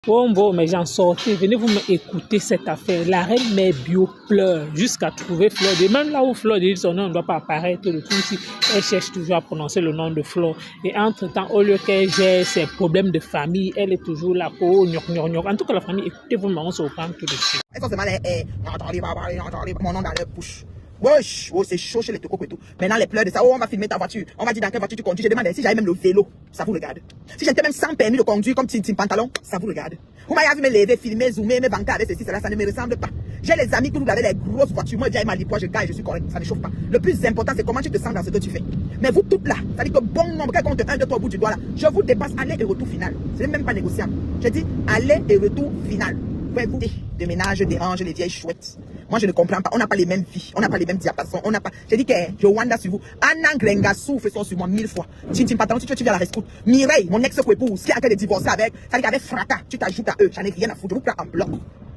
Bon, mes gens, sortez, venez vous écouter cette affaire. La reine mère bio pleure jusqu'à trouver Flore. Et même là où Flore dit son nom ne doit pas apparaître, le tout ici, elle cherche toujours à prononcer le nom de Flore. Et entre-temps, au lieu qu'elle gère ses problèmes de famille, elle est toujours là pour gnoc. En tout cas, la famille, écoutez-vous, mais on se reprend tout de suite. Mon nom dans leur bouche. Wesh, oh, c'est chaud chez les tocos et tout. Maintenant, les pleurs de ça, oh, on va filmer ta voiture. On va dire dans quelle voiture tu conduis. Je demande si j'avais même le vélo, ça vous regarde. Si j'étais même sans permis de conduire comme Tim Pantalon, ça vous regarde. Vous m'avez vu me lever, filmer, zoomer, me vanter avec ceci, cela, ça ne me ressemble pas. J'ai les amis qui nous avaient les grosses voitures. Moi, j'ai mal lipois, je gagne, je suis correct, ça ne chauffe pas. Le plus important, c'est comment tu te sens dans ce que tu fais. Mais vous toutes là, ça dit que bon nombre, quel compte 1, 2, 3 au bout du doigt là, je vous dépasse aller et retour final. Ce n'est même pas négociable. Je dis aller et retour final. Vous de ménage dérange les vieilles chouettes. Moi, je ne comprends pas. On n'a pas les mêmes vies. On n'a pas les mêmes diapasons. On n'a pas. J'ai dit que je wanda sur vous. Anna Grenga souffle son sur moi 1000 fois. Tim Pantalon, si tu viens à la rescousse. Mireille, mon ex-épouse, qui a été divorcé avec, ça dit qu'avec fracas, tu t'ajoutes à eux. J'en ai rien à foutre. Je vous prends en bloc.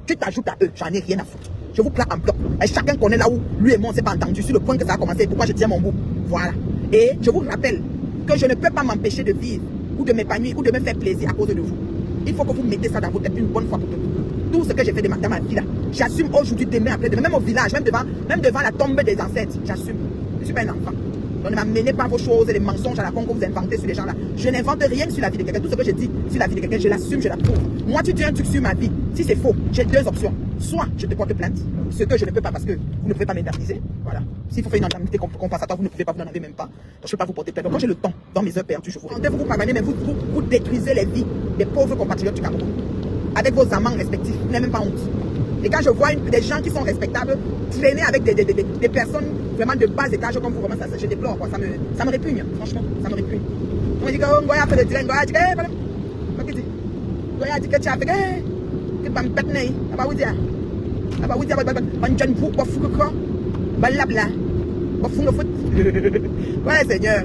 Tu t'ajoutes à eux. J'en ai rien à foutre. Je vous prends en bloc. Et chacun connaît là où lui et moi on s'est pas entendu sur le point que ça a commencé. Pourquoi je tiens mon bout. Voilà. Et je vous rappelle que je ne peux pas m'empêcher de vivre ou de m'épanouir ou de me faire plaisir à cause de vous. Il faut que vous mettez ça dans votre tête une bonne fois pour toutes. Tout ce que j'ai fait dans ma vie là, j'assume aujourd'hui, demain, après demain, même au village, même devant la tombe des ancêtres, j'assume. Je ne suis pas un enfant. Donc ne m'amenez pas vos choses et les mensonges à la con que vous inventez sur les gens là. Je n'invente rien sur la vie de quelqu'un. Tout ce que je dis sur la vie de quelqu'un, je l'assume, je l'approuve. Moi, tu dis un truc sur ma vie. Si c'est faux, j'ai deux options. Soit je te porte plainte, ce que je ne peux pas parce que vous ne pouvez pas m'indemniser. Voilà. S'il faut faire une indemnité compensatoire, vous ne pouvez pas, vous n'en avez même pas. Donc je ne peux pas vous porter plainte. Donc quand j'ai le temps, dans mes heures perdues, je vous réponds. Vous pardonnez, mais vous détruisez les vies des pauvres compatriotes du Cameroun. Avec vos amants respectifs. Vous n'avez même pas honte. Et quand je vois des gens qui sont respectables traîner avec des personnes vraiment de bas étage comme vous, vraiment, ça, je déplore. Quoi. Ça me répugne, franchement. Ça me répugne. On me dit que Ngoya fait le train, Ngoya dit que tu as fait que tu vas me péter. Vous dire. Vous dire, on jeune pour fou que quoi. Blabla. Fou le foot. Voilà, Seigneur.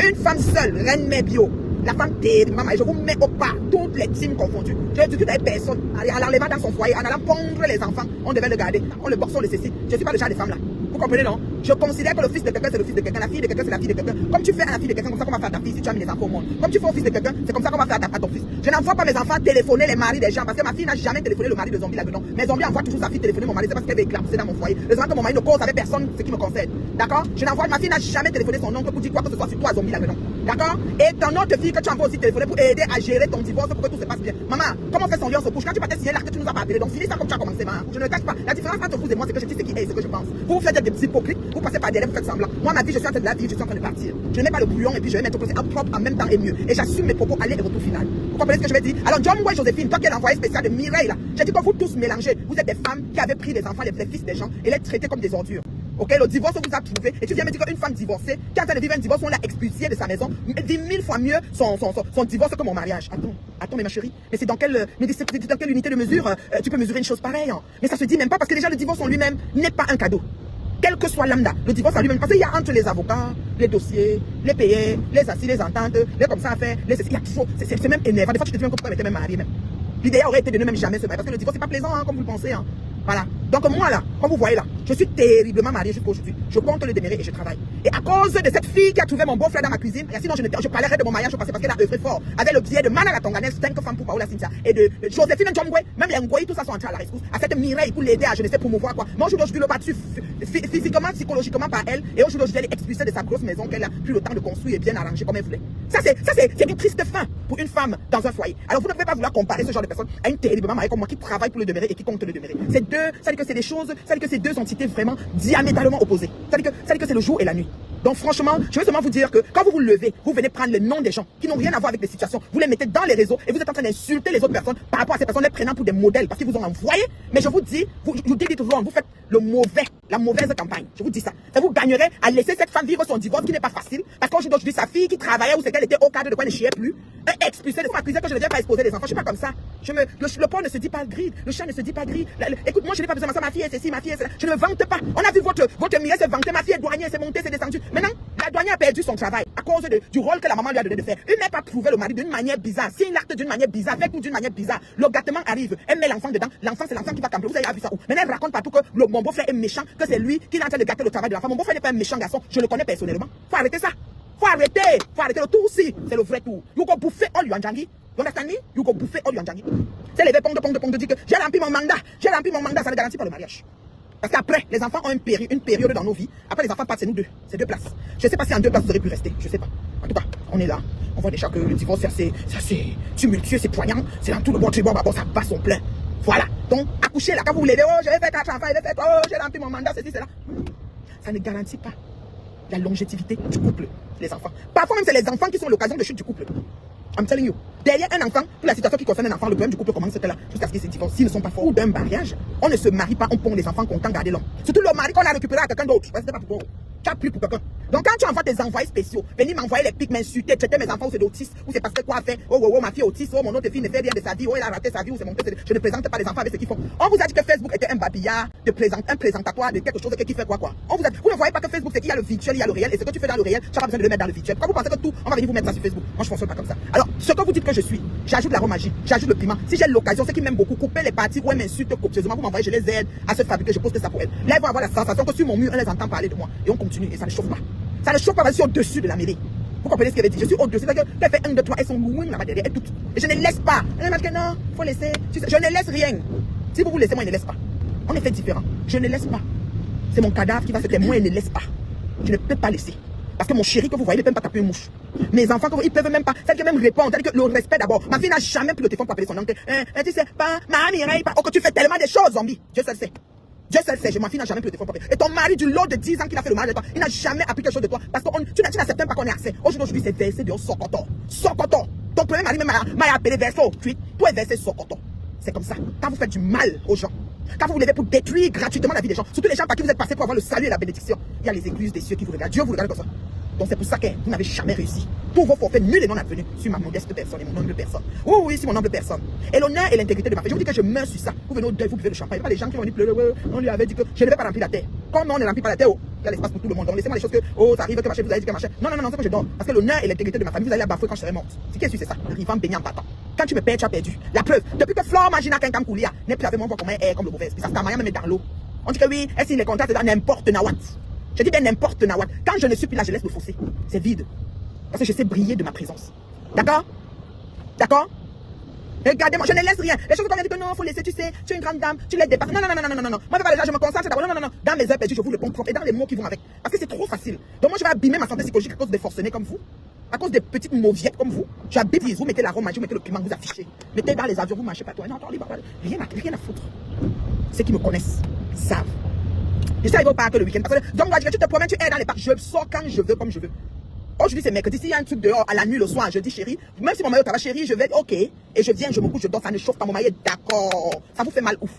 Une femme seule, reine mère bio. La femme terrible, maman, je vous mets au pas, toutes les teams confondues. Je dis toutes les personnes, en l'enlevant dans son foyer, en allant pondre les enfants, on devait le garder, on le boxe, on le cécile. Je ne suis pas le genre de femme là. Vous comprenez, non? Je considère que le fils de quelqu'un, c'est le fils de quelqu'un, la fille de quelqu'un, c'est la fille de quelqu'un. Comme tu fais à la fille de quelqu'un, comme ça qu'on va faire à ta fille si tu as mis les enfants au monde. Comme tu fais au fils de quelqu'un, c'est comme ça qu'on va faire à ton fils. Je n'envoie pas mes enfants téléphoner les maris des gens, parce que ma fille n'a jamais téléphoné le mari de Zombie là-dedans. Mais Zombie envoie toujours sa fille téléphoner mon mari, c'est parce qu'elle veut éclater dans mon foyer. Le que mon mari ne cause avec personne ce qui me concerne. D'accord? Ma fille n'a jamais téléphoné son oncle pour dire quoi que ce soit sur toi, Zombie là-dedans. D'accord? Et ton autre fille que tu envoies aussi téléphoner pour aider à gérer ton divorce pour que tout se passe bien. Maman, comment fait son lien se couche? Quand tu partais signer l'acte, tu nous as pas appelé. Donc finis ça comme tu as commencé, maman. Je ne cache pas. La différence entre vous et moi, c'est que je dis ce qui est et ce que je pense. Vous faites des petits hypocrites, vous passez par derrière, vous faites semblant. Moi, ma vie, je suis en train de la vivre, je suis en train de partir. Je ne mets pas le bouillon et puis je vais mettre au propre en même temps et mieux. Et j'assume mes propos aller et retour final. Vous comprenez ce que je vais dire? Alors, John Way Joséphine, toi qui es l'envoyé spécial de Mireille là, j'ai dit que vous tous mélangez. Vous êtes des femmes qui avaient pris les enfants, les fils des gens et les traité comme des ordures. Ok, le divorce vous a trouvé et tu viens me dire qu'une femme divorcée qui est en train de vivre un divorce, on l'a expulsée de sa maison, dit 1000 fois mieux son divorce que mon mariage. Attends, mais ma chérie, mais c'est dans quelle unité de mesure tu peux mesurer une chose pareille, hein? Mais ça se dit même pas parce que déjà le divorce en lui-même n'est pas un cadeau. Quel que soit lambda, le divorce en lui-même, parce qu'il y a entre les avocats, les dossiers, les payés, les assises, les ententes, les comme ça à faire, il y a trop, c'est même énervant. Des fois tu te dis même que pourquoi était même marié même. L'idéal aurait été de ne même jamais se marier parce que le divorce c'est pas plaisant hein, comme vous le pensez. Hein. Voilà. Donc moi là, comme vous voyez là, je suis terriblement mariée jusqu'à aujourd'hui. Je compte le demeurer et je travaille. Et à cause de cette fille qui a trouvé mon beau-frère dans ma cuisine, et sinon je parlerais de mon mariage parce qu'elle a œuvré fort. Avec le biais de Mana la Tonganaise, 5 femmes pour Paola Cynthia et de Joséphine Njomgwe, même les Ngoyi, tout ça sont entrés à la rescousse. À cette Mireille pour l'aider à je ne sais promouvoir quoi. Moi aujourd'hui je le battu physiquement, psychologiquement par elle. Et aujourd'hui elle est expulsée de sa grosse maison qu'elle a pris le temps de construire et bien arranger comme elle voulait. Ça c'est une triste fin pour une femme dans un foyer. Alors vous ne pouvez pas vouloir comparer ce genre de personne à une terriblement mariée comme moi qui travaille pour le demeurer et qui compte le demeurer. C'est deux, ça dit que c'est des choses, ça dit que c'est deux entités vraiment diamétralement opposées. Ça dit que c'est le jour et la nuit. Donc franchement, je veux seulement vous dire que quand vous vous levez, vous venez prendre les noms des gens qui n'ont rien à voir avec les situations, vous les mettez dans les réseaux et vous êtes en train d'insulter les autres personnes par rapport à ces personnes, les prenant pour des modèles parce qu'ils vous ont envoyé. Mais je vous dis, vous dites wrong, vous faites la mauvaise campagne. Je vous dis ça. Et vous gagnerez à laisser cette femme vivre son divorce qui n'est pas facile parce qu'aujourd'hui sa fille qui travaillait ou c'est qu'elle était au cadre de quoi elle ne chiait plus, expulsée de son accusé que je ne viens pas exposer les enfants. Je suis pas comme ça. Le porc ne se dit pas gris, le chat ne se dit pas gris. Écoute, moi je n'ai pas besoin de ça, ma fille est ceci, ma fille est cela. Je ne vante pas. On a vu votre mire se vanter, ma fille est douanière, c'est monté, c'est descendu. Maintenant, la douanière a perdu son travail à cause du rôle que la maman lui a donné de faire. Elle n'a pas trouvé le mari d'une manière bizarre. Si il acte d'une manière bizarre, avec ou d'une manière bizarre, le gâtement arrive, elle met l'enfant dedans. L'enfant, c'est l'enfant qui va camper. Vous avez vu ça où? Maintenant, elle raconte partout que mon beau-frère est méchant, que c'est lui qui est en train de gâter le travail de l'enfant. Mon beau-frère n'est pas un méchant garçon, je le connais personnellement. Faut arrêter ça. Faut arrêter le tour aussi, c'est le vrai tour. Vous go bouffer, on lui en jangi. You understand me? You go bouffer all your njani. C'est levé pong de dire que j'ai rempli mon mandat, ça ne garantit pas le mariage. Parce qu'après, les enfants ont une période dans nos vies. Après, les enfants partent, c'est nous deux. C'est 2 places. Je ne sais pas si en 2 places vous aurez pu rester. Je ne sais pas. En tout cas, on est là. On voit déjà que le divorce, c'est tumultueux, c'est poignant. C'est dans tout le bon tribord. Bon, ça bat son plein. Voilà. Donc, accouchez là. Quand vous voulez dire, oh, j'ai fait 4 enfants, j'ai rempli mon mandat, ceci, cela. Ça ne garantit pas la longévité du couple, les enfants. Parfois même, c'est les enfants qui sont l'occasion de chute du couple. I'm telling you. Derrière un enfant, pour la situation qui concerne un enfant, le problème du couple commence là, jusqu'à ce qu'ils se divorcent. S'ils ne sont pas forts d'un mariage, on ne se marie pas, on pond les enfants content garder l'homme. Surtout le mari qu'on a récupéré à quelqu'un d'autre. C'était pas pour toi. Tu as plus pour quelqu'un. Donc quand tu envoies tes envoyés spéciaux, venir m'envoyer les pics, m'insulter, traiter mes enfants ou c'est d'autistes, ou c'est parce que quoi faire, oh, ma fille autiste, oh, mon autre fille ne fait rien de sa vie, oh, elle a raté sa vie, ou c'est mon père, je ne présente pas les enfants avec ce qu'ils font. On vous a dit que Facebook était un babillard, un présentatoire de quelque chose qui fait quoi. Vous ne voyez pas que Facebook, c'est qu'il y a le virtuel, il y a le réel, et ce que tu fais dans le réel, tu n'as pas besoin de le mettre dans le virtuel. Quand vous pensez que tout, on va venir vous mettre ça sur Facebook. Moi, je ne fonctionne pas comme ça. Alors, ce que vous dites que je suis, j'ajoute l'aromage, j'ajoute le piment. Si j'ai l'occasion, ceux qui m'aiment beaucoup, couper les parties où elles m'insultent copieusement, vous m'envoyez, je les aide à se fabriquer, je poste ça pour elles. Là, ils vont avoir la sensation que sur mon mur, on les entend parler de moi. Et on continue, et ça ne chauffe pas. Ça ne chauffe pas, parce que je suis au-dessus de la mêlée. Vous comprenez ce qu'elle dit? Je suis au-dessus. C'est-à-dire qu'elle fait 1, 2, 3, elles sont loin là-bas derrière, elles toutes. Et je ne laisse pas. Elle m'a dit que non, il faut laisser. Je ne laisse rien. Si vous vous laissez, moi, je ne laisse pas. On est fait différent. Je ne laisse pas. C'est mon cadavre qui va se taire. Moi, je ne laisse pas. Je ne peux pas laisser. Parce que mon chéri que vous voyez, il ne peut même pas taper une mouche. Mes enfants, ils ne peuvent même pas. Celle qui même répond. C'est-à-dire que le respect d'abord. Ma fille n'a jamais pris le téléphone pour appeler son oncle. Tu sais pas, ma Mireille, pas. Oh, que tu fais tellement de choses, zombie. Dieu seul sait. Dieu seul sait, ma fille n'a jamais pris le téléphone pour appeler. Et ton mari, du lot de 10 ans qu'il a fait le mariage de toi, il n'a jamais appris quelque chose de toi. Parce que tu n'acceptes pas qu'on est assez. Aujourd'hui, c'est versé de Sokoto. Sokoto. Ton premier mari m'a appelé verso. Puis, toi, est versé Sokoto. C'est comme ça. Quand vous faites du mal aux gens, quand vous vous levez pour détruire gratuitement la vie des gens, surtout les gens par qui vous êtes passés pour avoir le salut et la bénédiction, il y a les églises des cieux qui vous regardent. Dieu vous regarde comme ça. Donc c'est pour ça que vous n'avez jamais réussi. Tous vos forfaits nuls et non advenus sur ma modeste personne et mon humble personne. Oui, sur mon humble personne. Et l'honneur et l'intégrité de ma fille. Je vous dis que je meurs sur ça. Vous venez au deuil, vous buvez le champagne. Il n'y a pas les gens qui vont dire pleurer. On lui avait dit que je ne vais pas remplir la terre. Comme on ne remplit pas la terre, il y a l'espace pour tout le monde. Donc laissez-moi les choses que, ça arrive que machin, vous avez dit que machin. Non, c'est que je dors. Parce que l'honneur et l'intégrité de ma famille, vous allez la bafouer quand je serai morte. C'est qui est sûr, c'est ça. Le vivant béni en battant. Quand tu me perds, tu as perdu. La preuve, depuis que Flore Magina Kenkam Koulia n'est plus avec moi, on voit comment elle est comme le mauvais esprit. Ça se t'a même dans l'eau. On dit que oui, elle signe les contrats, c'est dans n'importe nawat. Je dis bien n'importe nawat. Quand je ne suis plus là, je laisse me fausser. C'est vide. Parce que je sais briller de ma présence. D'accord? D'accord? Regardez-moi, je ne laisse rien. Les choses qu'on vient de dire que non, il faut laisser, tu sais, tu es une grande dame, tu laisses dépasser. Non. Moi, je me concentre d'abord. Non. Dans mes heures perdues, je vous le ponds propre et dans les mots qui vont avec. Parce que c'est trop facile. Donc moi, je vais abîmer ma santé psychologique à cause des forcenés comme vous. À cause des petites mauviettes comme vous. J'habite, vous mettez l'arôme magique, vous mettez le piment, vous affichez. Mettez dans les avions, vous mangez pas toi. Non, rien à foutre. Ceux qui me connaissent savent. Je sais, ils vont pas que le week-end. Parce que, donc, tu te promènes, tu es dans les parcs. Je sors quand je veux, comme je veux. Aujourd'hui, c'est mercredi. S'il y a un truc dehors à la nuit, le soir, je dis chérie, même si mon mari est chérie, je vais être ok. Et je viens, je me couche, je dors, ça ne chauffe pas. Mon mari est d'accord. Ça vous fait mal ouf.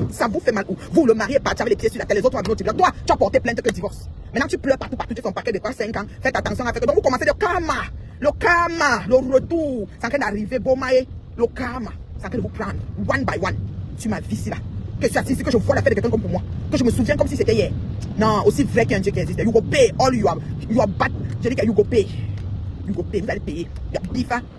Ça vous fait mal ouf. Vous, le mari est parti avec les pieds sur la tête, les autres ont venus. Toi, tu as porté plainte que divorce. Maintenant, tu pleures partout, tu fais un paquet de quoi, 5 ans. Faites attention à faire. Donc, vous commencez le karma, le retour. C'est en train d'arriver, Bomae. Le karma, c'est en train de vous prendre, one by one, sur ma vie, là. Que je suis assis, que je vois la fête de quelqu'un comme pour moi. Que je me souviens comme si c'était hier. Non, aussi vrai qu'il y a un Dieu qui existe. You go pay all you are bad. Je dis que you go pay. You go pay, vous allez payer.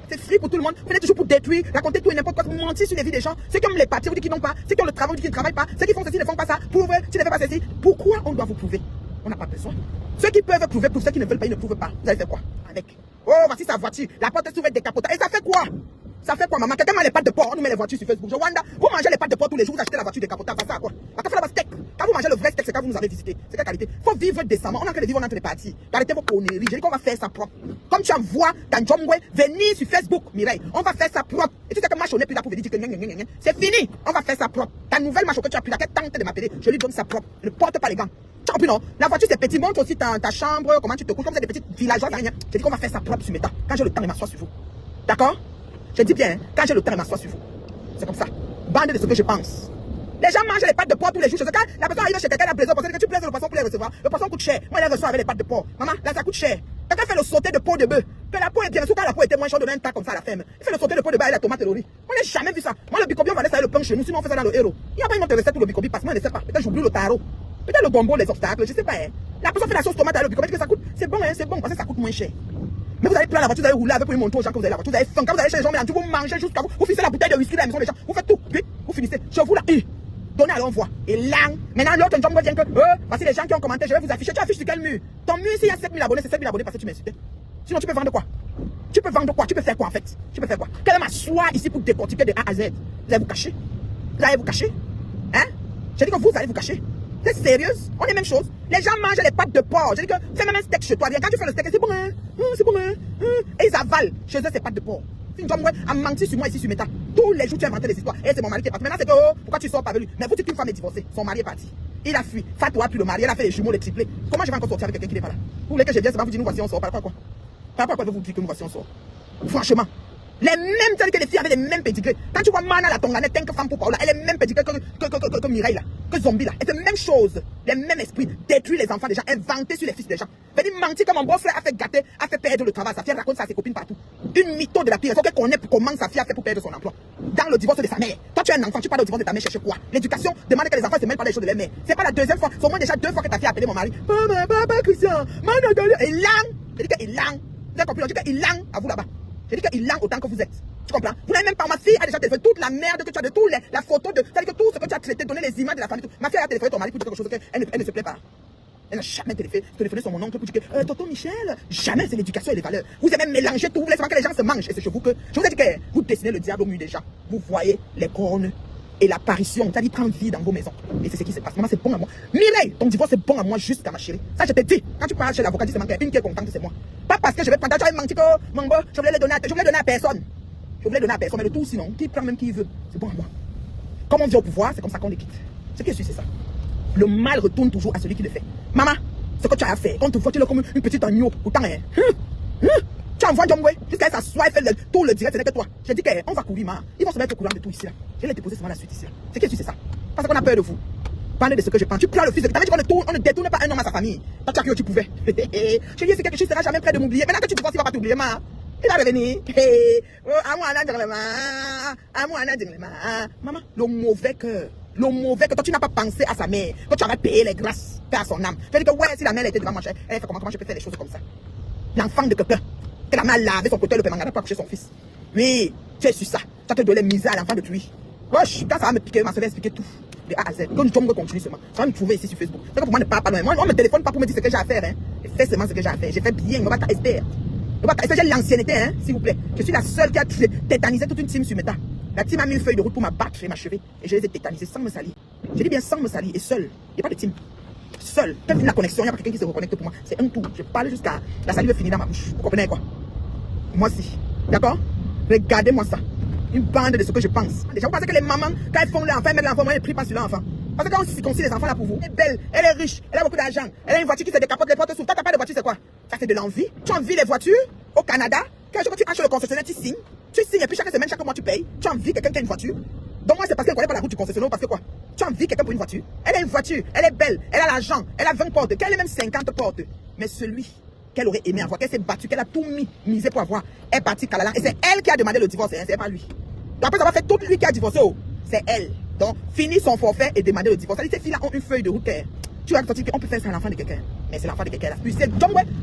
C'est free pour tout le monde. Vous venez toujours pour détruire, raconter tout et n'importe quoi, mentir sur les vies des gens. Ceux qui ont les papiers, vous dites qu'ils n'ont pas. Ceux qui ont le travail, vous dites qu'ils ne travaillent pas. Ceux qui font ceci ne font pas ça. Prouvez, tu ne fais pas ceci. Pourquoi on doit vous prouver? On n'a pas besoin. Ceux qui peuvent prouver, pour ceux qui ne veulent pas, ils ne prouvent pas. Vous allez faire quoi avec? Oh, voici sa voiture. La porte est ouverte, décapotée. Et ça fait quoi? Ça fait quoi, maman? Quelqu'un met les pattes de porc, on nous met les voitures sur Facebook. Je wonder, vous mangez les pattes de porc tous les jours, vous achetez la voiture décapotable, ça à quoi? Quand vous mangez le vrai steak, c'est quand vous nous avez visité. C'est quelle qualité? Faut vivre décemment. On a que de vivre entre les parties. Arrêtez vos conneries. Je dis qu'on va faire ça propre. Comme tu envoies dans Jomwe, venir sur Facebook, Mireille. On va faire ça propre. Et tu sais que Macho n'est plus là pour venir dire que c'est fini. On va faire ça propre. Ta nouvelle Macho que tu as pris là, qu'elle tente de m'appeler, je lui donne ça propre. Ne porte pas les gants. En plus, non, la voiture c'est petit, montre aussi ta chambre, comment tu te couches, comme c'est des petites villageois, rien. Je dis qu'on va faire ça propre sur mes temps. Quand j'ai le temps, je m'assois sur vous. D'accord? Je dis bien, quand j'ai le temps, je m'assois sur vous. C'est comme ça. Bande de ce que je pense. Les gens mangent les pattes de porc tous les jours. Quand la personne arrive chez quelqu'un, la plaisir, parce que tu plaises le poisson pour les recevoir. Le poisson coûte cher. Moi, il reçoit avec les pattes de porc. Maman, là, ça coûte cher. Quelqu'un fait le sauté de peau de bœuf. Que la peau est bien, surtout quand la peau était moins chaude, donne un tas comme ça à la ferme. Il fait le sauté de peau de bœuf et la tomate et le riz. On n'a jamais vu ça. Moi, le bicobi, on va laisser le pain chez nous, sinon on fait ça dans le héros. Il n'y a pas une autre recette pour le bicobi parce que moi, je ne sais pas. Peut-être j'oublie le tarot. Peut-être le gombo, les obstacles, je sais pas. Hein. La personne fait la sauce tomate à le bicobi, que ça coûte. C'est bon, hein, c'est bon, parce que ça coûte moins cher. Mais vous allez prendre la voiture, vous allez rouler avec pour lui montrer aux gens que vous avez la voiture, vous avez faim. Quand vous allez chez les gens, vous mangez jusqu'à vous finissez la bouteille de whisky dans la maison des gens, vous faites tout, puis vous finissez. Je vous la donnez à l'envoi. Et là, maintenant l'autre job me vient que, voici les gens qui ont commenté, je vais vous afficher. Tu affiches sur quel mur? Ton mur, s'il y a 7000 abonnés, c'est 7000 abonnés parce que tu m'insultais. Sinon, tu peux vendre quoi? Tu peux vendre quoi? Tu peux faire quoi en fait? Tu peux faire quoi? Quelle est ma soie ici pour décortiquer de A à Z? Vous allez vous cacher? Vous allez vous cacher? Hein? J'ai dit que vous allez vous cacher. C'est sérieuse? On est la même chose. Les gens mangent les pâtes de porc. J'ai dit que fais même un steak chez toi. Viens, quand tu fais le steak, c'est bon, hein? C'est bon, hein? Et ils avalent chez eux ces pâtes de porc. Tu dois mentir sur moi ici sur Meta. Tous les jours, tu as inventé des histoires. Et c'est mon mari qui est parti. Maintenant, c'est que, oh, pourquoi tu sors pas avec lui? Mais vous dites qu'une femme est divorcée. Son mari est parti. Il a fui. Fatou a pu le mari. Elle a fait les jumeaux, les triplés. Comment je vais encore sortir avec quelqu'un qui n'est pas là? Vous voulez que je vienne, c'est pas vous dire, nous voici, on sort. Par rapport à quoi? Par rapport à quoi vous dire que nous voici, on sort? Franchement. Les mêmes, telles que les filles avaient les mêmes pédigrés. Quand tu vois Mana la Tonganette, tant que femme pour Paola, elle est les mêmes pédigrés que Mireille là, que Zombie là. Et c'est la même chose. Les mêmes esprits. Détruire les enfants des gens, inventer sur les fils des gens. Venir mentir comme mon beau-frère a fait gâter, a fait perdre le travail. Sa fille raconte ça à ses copines partout. Une mytho de la pire. Il faut qu'elle connaisse comment sa fille a fait pour perdre son emploi. Dans le divorce de sa mère. Toi, tu es un enfant, tu parles au divorce de ta mère, chercher quoi? L'éducation demande que les enfants se mêlent pas les choses de leur mère. C'est pas la deuxième fois. C'est au moins déjà 2 fois que ta fille a appelé mon mari. Papa, Christian, Mana, et lang. J'ai dit qu'il lang. Vous avez compris? J'ai dit qu'il lang à vous là-bas. J'ai dit qu'il lang autant que vous êtes. Tu comprends? Vous n'avez même pas, ma fille a déjà téléphoné toute la merde que tu as de tout, la photo de, c'est-à-dire que tout ce que tu as traité, donner les images de la famille. Ma fille a téléphoné ton mari pour dire quelque chose qu'elle ne se plaît pas. Elle n'a jamais téléphoné sur mon oncle pour dire que, tonton Michel, jamais, c'est l'éducation et les valeurs. Vous avez mélangé tout, vous voulez seulement que les gens se mangent. Et c'est chez vous que, je vous ai dit que vous dessinez le diable au mur déjà. Vous voyez les cornes et l'apparition, c'est-à-dire prendre vie dans vos maisons. Et c'est ce qui se passe. Maman, c'est bon à moi. Mireille, ton divorce, c'est bon à moi jusqu'à ma chérie. Ça, je te dis. Quand tu parles chez l'avocat, dis seulement une qui est contente, c'est moi. Pas parce que je vais prendre, tu as menti que, mon beau, je voulais le donner à personne. Je voulais donner à personne, mais le tout sinon, qui prend même qui veut, c'est bon à moi. Comme on vient au pouvoir, c'est comme ça qu'on les quitte. Ce qui est sûr, c'est ça. Le mal retourne toujours à celui qui le fait. Maman, ce que tu as fait, quand tu vois, tu es comme une petite agneau, autant, hein. Tu envoies John Way, jusqu'à ce qu'elle s'assoie et fait tout le direct, ce n'est que toi. J'ai dit qu'on va courir, maman. Ils vont se mettre au courant de tout ici, là. Je vais les déposer sur la suite ici, là. Ce qui est sûr, c'est ça. Parce qu'on a peur de vous. Parlez de ce que je pense. Tu prends le fils de... T'avais dit qu'on ne détourne pas un homme à sa famille. Toi, tu as cru que tu pouvais. Je lui ai dit, c'est quelque chose, tu ne seras jamais prêt de m'oublier. Maintenant que tu divorces, il ne va pas t'oublier, maman. Il va revenir. À moi, maman, le mauvais cœur. Le mauvais cœur. Toi, tu n'as pas pensé à sa mère. Toi, tu aurais payé les grâces, paix à son âme. Je dis que, ouais, si la mère était devant moi, elle fait comment je peux faire des choses comme ça. L'enfant de quelqu'un. Que la mère a lavé son côté, le père pour accoucher son fils. Oui, tu es sur ça. Tu as te donné misé à l'enfant de lui. Wesh, quand ça va me piquer, ma soeur va expliquer tout. De A à Z. Quand je continue seulement. Ça va me trouver ici sur Facebook. C'est que pour moi, ne parle pas loin. Moi, on me téléphone pas pour me dire ce que j'ai à faire. Hein. Je fais seulement ce que j'ai à faire. J'ai fait bien. Je vais espère. J'ai l'ancienneté, hein, s'il vous plaît. Je suis la seule qui a tétanisé toute une team sur Meta. La team a mis une feuille de route pour m'abattre et m'achever. Et je les ai tétanisés sans me salir. J'ai dit bien sans me salir et seul. Il n'y a pas de team. Seul. Quand la connexion, il n'y a pas quelqu'un qui se reconnecte pour moi. C'est un tour. Je parle jusqu'à la salive finir dans ma bouche. Vous comprenez quoi? Moi aussi. D'accord? Regardez-moi ça. Une bande de ce que je pense. Déjà, vous pensez que les mamans, quand elles font l'enfant, elles mettent l'enfant, elles ne prient pas sur l'enfant. Parce que quand on circoncis les enfants là pour vous, elle est belle, elle est riche, elle a beaucoup d'argent, elle a une voiture qui se décapote, les portes s'ouvrent. Toi, t'as pas de voiture, c'est quoi? Ça, c'est de l'envie. Tu envies les voitures au Canada. Quand tu achètes le concessionnaire, tu signes. Tu signes et puis chaque semaine, chaque mois, tu payes. Tu envies quelqu'un qui a une voiture. Donc, moi, c'est parce qu'elle ne connaît pas la route du concessionnaire parce que quoi? Tu envies quelqu'un pour une voiture. Elle a une voiture, elle est belle, elle a l'argent, elle a 20 portes, qu'elle ait même 50 portes. Mais celui qu'elle aurait aimé avoir, qu'elle s'est battue, qu'elle a tout misé pour avoir, est partie Kalala. Et c'est elle qui a demandé le divorce, hein, c'est pas lui. Après avoir fait tout lui qui a divorcé, oh, c'est elle. Donc, finit son forfait et demander le divorce. Ces filles-là ont une feuille de route. Tu vas sortir qu'on peut faire ça à l'enfant de quelqu'un. Mais c'est l'enfant de quelqu'un.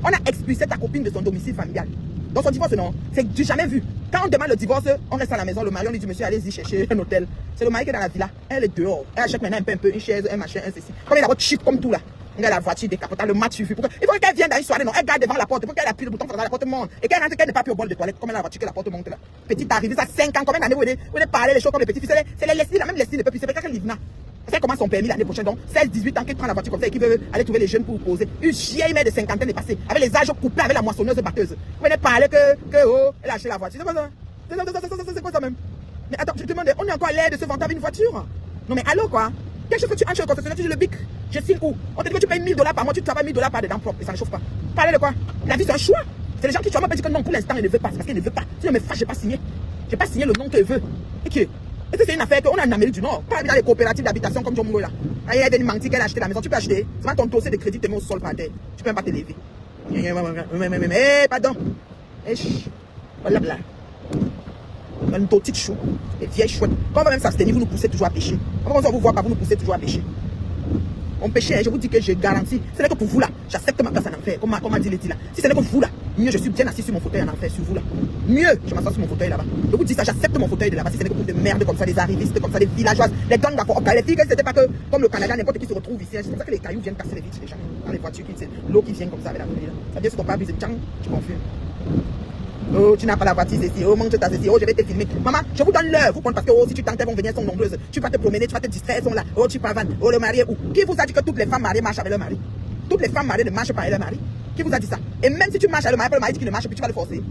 On a expulsé ta copine de son domicile familial. Donc, son divorce, non, c'est du jamais vu. Quand on demande le divorce, on reste à la maison. Le mari, on lui dit, monsieur, allez-y chercher un hôtel. C'est le mari qui est dans la villa. Elle est dehors. Elle achète maintenant un peu, une chaise, un machin, un ceci. Comme il a votre chip comme tout là. Elle a la voiture décapotable, le match suffit. Il faut qu'elle vienne dans une soirée, non. Elle garde devant la porte. Pour qu'elle appuie le bouton pour que la porte monte. Et qu'elle rentre, qu'elle n'est pas plus au bol de toilette. Comme elle a la voiture, que la porte monte là. Petite arrivée, ça 5 ans. Combien d'années vous voulez parler les choses comme les petits fils? C'est les Leslie, la même Leslie ne peut plus. C'est peut-être qu'elle livre. Elle commence son permis l'année prochaine. Donc 16-18 ans qu'elle prend la voiture comme ça et qui veut aller trouver les jeunes pour poser. Une vieille mère de 50 ans est passée. Avec les âges coupés, avec la moissonneuse batteuse. Vous venez parler oh, elle a acheté la voiture. C'est quoi ça? C'est quoi ça même? Mais attends, je te demande, on est encore à l'air de se vanter avec une voiture? Non mais allô quoi? Quelque chose que tu achètes au concessionnaire, tu dis le bic. Je signe où? On te dit que tu payes $1000 par mois, tu travailles $1000 par dedans propre et ça ne chauffe pas. Parlez de quoi? La vie c'est un choix. C'est les gens qui tu m'ont pas dit que non, pour l'instant, il ne veut pas. C'est parce qu'il ne veut pas. Si je me fâche, je n'ai pas signé. Je n'ai pas signé le nom qu'elle veut. Et que c'est une affaire qu'on a en Amérique du Nord. Pas dans les coopératives d'habitation comme John Moura là. Elle est venue mentir qu'elle a acheté la maison. Tu peux acheter. C'est pas ton dossier de crédit, tu te mets au sol par terre. Tu peux même pas te lever. Eh, pardon. Voilà, là. Une petite chou. Les vieilles chouettes. Quand on va même s'abstenir, vous nous poussez toujours à pécher. Quand on vous voit pas, vous nous poussez toujours à pécher. On péchait, je vous dis que je garantis. Ce n'est que pour vous là. J'accepte ma place en enfer. Comme a dit Letty là. Si ce n'est que vous là, mieux je suis bien assis sur mon fauteuil en enfer, sur vous là. Mieux, je m'assois sur mon fauteuil là-bas. Je vous dis ça, j'accepte mon fauteuil de là-bas. Si ce n'est que pour des merdes comme ça, des arrivistes comme ça, des villageoises, les gangs d'affaires. Les filles, c'était pas que comme le Canada, n'importe qui se retrouve ici. C'est pour ça que les cailloux viennent casser les vitres des gens. Dans les voitures, l'eau qui vient comme ça avec la nuit là. Ça vient sur ton pare-brise, tu confirmes. Oh, tu n'as pas la voiture, ceci. Oh, mange ta ceci. Oh, je vais te filmer. Maman, je vous donne l'heure. Vous comptez parce que oh, si tu tentes, elles vont venir, elles sont nombreuses. Tu vas te promener, tu vas te distraire, elles sont là. Oh, tu pavanes. Oh, le mari est où? Qui vous a dit que toutes les femmes mariées marchent avec leur mari? Toutes les femmes mariées ne marchent pas avec leur mari. Qui vous a dit ça? Et même si tu marches avec le mari dit qu'il ne marche plus, tu vas le forcer.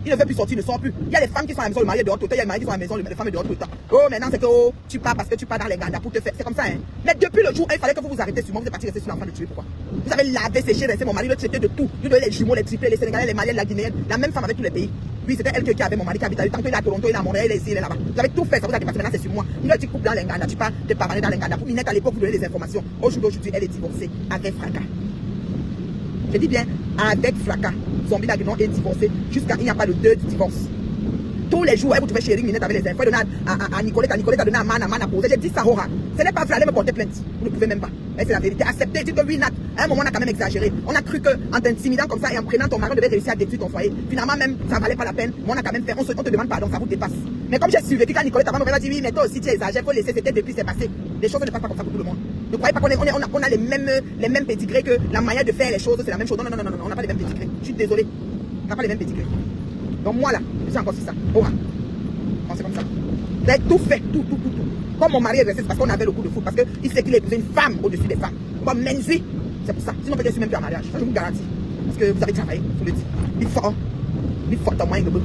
Il ne veut plus sortir, il ne sort plus. Il y a les femmes qui sont à la maison, le mari est dehors tout le temps. Il y a les maris qui sont à la maison, les femmes sont dehors tout le temps. Oh, maintenant c'est que oh, tu pars parce que tu pars dans les gandas pour te faire. C'est comme ça, hein. Mais depuis le jour, il fallait que vous vous arrêtez sur moi. Vous êtes parti rester sur l'enfant de tuer. Pourquoi? Vous avez lavé, séché, resté mon mari, le traité de tout. Vous donnez les jumeaux, les triplés, les Sénégalais, les Maliens, la Guinéenne. La même femme avec tous les pays. Oui, c'était elle qui avait mon mari qui habite à tant qu'il est à Toronto, il est à Montréal, il est ici, il est là-bas. Vous avez tout fait, ça vous a dépassé. Maintenant c'est sur moi. Il a dit coupe dans les gandas, tu pars te pavaner dans les gandas. Pour Minette à l'époque, vous donnez des informations. Aujourd'hui, elle est divorcée avec fracas. Je dis bien avec fracas. Zombie Daguenon est divorcé jusqu'à il n'y a pas de deux divorces. Tous les jours, vous trouvez chérie Minette avec les infos, donné à Nicolette a donné à Man a posé. J'ai dit ça, Hora. Ce n'est pas vrai, allez me porter plainte. Vous ne pouvez même pas. Mais c'est la vérité. Acceptez, dites que oui, Nat. À un moment, on a quand même exagéré. On a cru qu'en t'intimidant comme ça et en prenant ton mari, on devait réussir à détruire ton foyer. Finalement, même, ça valait pas la peine. Mais on a quand même fait. On te demande pardon, ça vous dépasse. Mais comme j'ai survécu quand Nicolette avant me dit oui, mais toi aussi tu exagères, faut laisser, c'était depuis, c'est passé. Les choses ne passent pas comme ça pour tout le monde. Ne croyez pas qu'on a les mêmes pédigrés, que la manière de faire les choses, c'est la même chose. Non, on n'a pas les mêmes pédigrés. Je suis désolé. On n'a pas les mêmes pédigrés. Donc moi là, je suis encore sur ça. Hora. C'est comme ça. Vous avez tout fait, tout. Comme mon mari est resté, c'est parce qu'on avait le coup de foot, parce qu'il sait qu'il a épousé une femme au-dessus des femmes. Comme Menzi, c'est pour ça. Sinon, peut-être je suis même plus en mariage. Ça, je vous garantis. Parce que vous avez travaillé, il faut le dire. Il faut dans moi, vous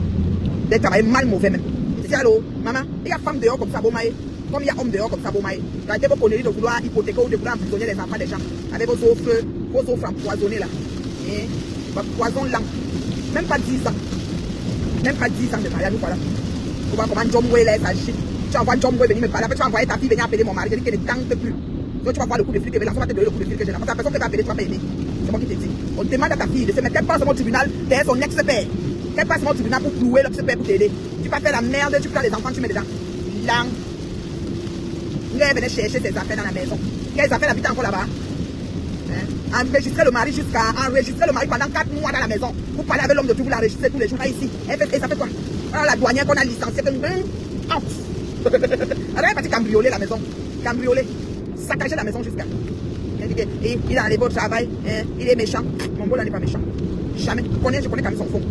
avez travaillé mal, mauvais même. Je dis, allô, maman, il y a femme dehors comme ça, Bomaï. Comme il y a homme dehors comme ça, Bomaï. Arrêtez vos conneries de vouloir hypothéquer ou de vouloir emprisonner les enfants des gens. Avec vos offres empoisonnées là. Et votre poison lent. Même pas 10 ans. Même pas 10 ans de mariage, nous voilà. Tu vois comment John Way laisse agir. Tu envoies John Way venir me parler. Après, tu vas envoyer ta fille venir appeler mon mari. Je dis qu'elle ne tente plus. Donc, tu vas voir le coup de flic. La va te donner le coup de flic que j'ai là. Parce que la personne qui va appeler, tu vas pas aimer. C'est moi qui te dis. On demande à ta fille de se mettre. Qu'elle passe au tribunal derrière son ex-père. Qu'elle passe au tribunal pour clouer l'ex-père pour t'aider. Tu vas faire la merde. Tu prends les enfants, tu mets dedans. Là. Elle venait chercher ses affaires dans la maison. Quelles affaires habitent encore là-bas? Enregistrer le mari pendant 4 mois dans la maison. Vous parlez avec l'homme de tout, vous l'enregistrez tous les jours là ici. Et ça fait quoi? Alors la douanière qu'on a licenciée, elle est partie cambrioler la maison. Cambrioler. Saccager la maison jusqu'à. Et il est allé au travail. Il est méchant. Mon beau là n'est pas méchant. Jamais. Je connais quand même son fond.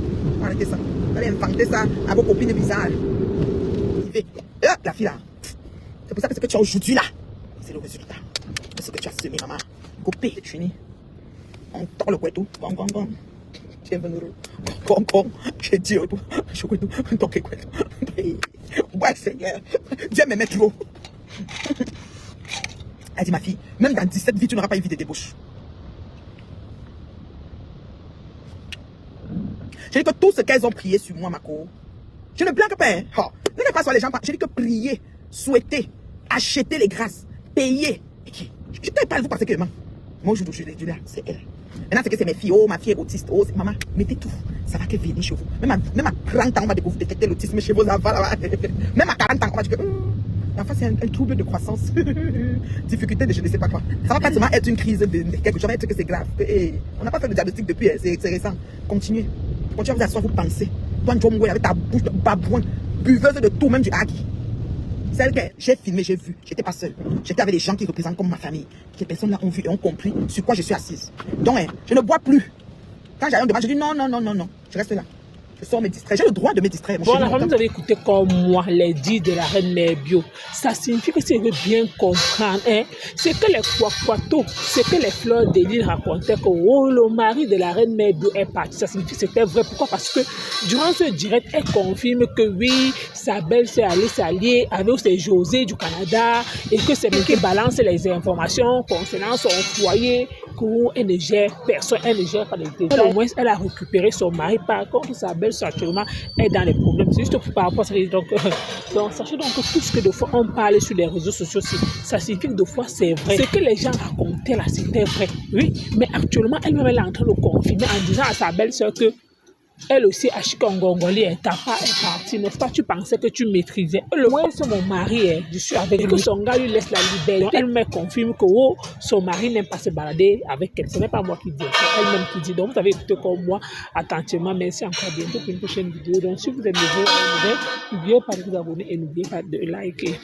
Arrêtez ça. Vous allez inventer ça à vos copines bizarres. La fille là. C'est pour ça que ce que tu as aujourd'hui là, c'est le résultat de ce que tu as semé, maman. Coupé, c'est fini. On tord le couteau. Gong. Tu es venu. Gong. J'ai dit, je couteau. On tord le couteau. Ouais, Seigneur. Dieu me met trop. Elle dit, ma fille, même dans 17 vies, tu n'auras pas une vie de débauche. J'ai dit que tout ce qu'elles ont prié sur moi, ma co, je ne blague pas. Hein. Oh. Ne pas sur les gens. J'ai dit que prier, souhaiter, acheter les grâces, payer. Je ne pas, vous pensez que moi, je dis là, c'est elle. Maintenant, c'est que c'est mes filles. Oh, ma fille est autiste. Oh, maman, mettez tout. Ça va que venir chez vous. Même à 30 ans, on va détecter l'autisme chez vos enfants. Là-bas. Même à 40 ans, on va dire que l'enfant, c'est un trouble de croissance. Difficulté de je ne sais pas quoi. Ça va pas seulement être une crise de quelque chose, mais être que c'est grave. Et on n'a pas fait le diagnostic depuis, c'est récent. Continuez. Continuez à vous asseoir, vous pensez. Toi, John Moué, avec ta bouche de babouin, buveuse de tout, même du haki. Celle que j'ai filmée, j'ai vue. J'étais pas seule. J'étais avec les gens qui représentent comme ma famille. Ces personnes-là ont vu et ont compris sur quoi je suis assise. Donc, je ne bois plus. Quand j'arrive en demande, je dis non. Je reste là. Je sors me distraire. J'ai le droit de me distraire. Bon, la famille, vous avez écouté comme moi les dits de la reine Mère Bio. Ça signifie que si elle veut bien comprendre, c'est que les Kwakwato, c'est que les fleurs de l'île racontaient que le mari de la reine Mère Bio est parti. Ça signifie que c'était vrai. Pourquoi? Parce que durant ce direct, elle confirme que oui, sa belle-sœur allait s'allier avec ses José du Canada et que c'est lui qui balance les informations concernant son foyer. Elle ne gère personne, elle ne gère pas les détails. Au moins, elle a récupéré son mari. Par contre, sa belle-sœur actuellement est dans les problèmes. C'est juste par rapport à ça. Donc, sachez donc que tout ce que de fois on parle sur les réseaux sociaux, ça signifie que de fois c'est vrai. Ce que les gens racontaient là, c'était vrai. Oui, mais actuellement, elle-même est en train de confirmer en disant à sa belle-sœur que elle aussi, Achikongongoli, ta part est partie, n'est-ce pas? Tu pensais que tu maîtrisais. Le moins, c'est mon mari, je suis avec lui. Son gars lui laisse la liberté. Elle me confirme que son mari n'aime pas se balader avec elle. Ce n'est pas moi qui dis, c'est elle-même qui dit. Donc, vous avez écouté comme moi attentivement. Merci encore bientôt pour une prochaine vidéo. Donc, si vous êtes nouveau, n'oubliez pas de vous abonner et n'oubliez pas de liker.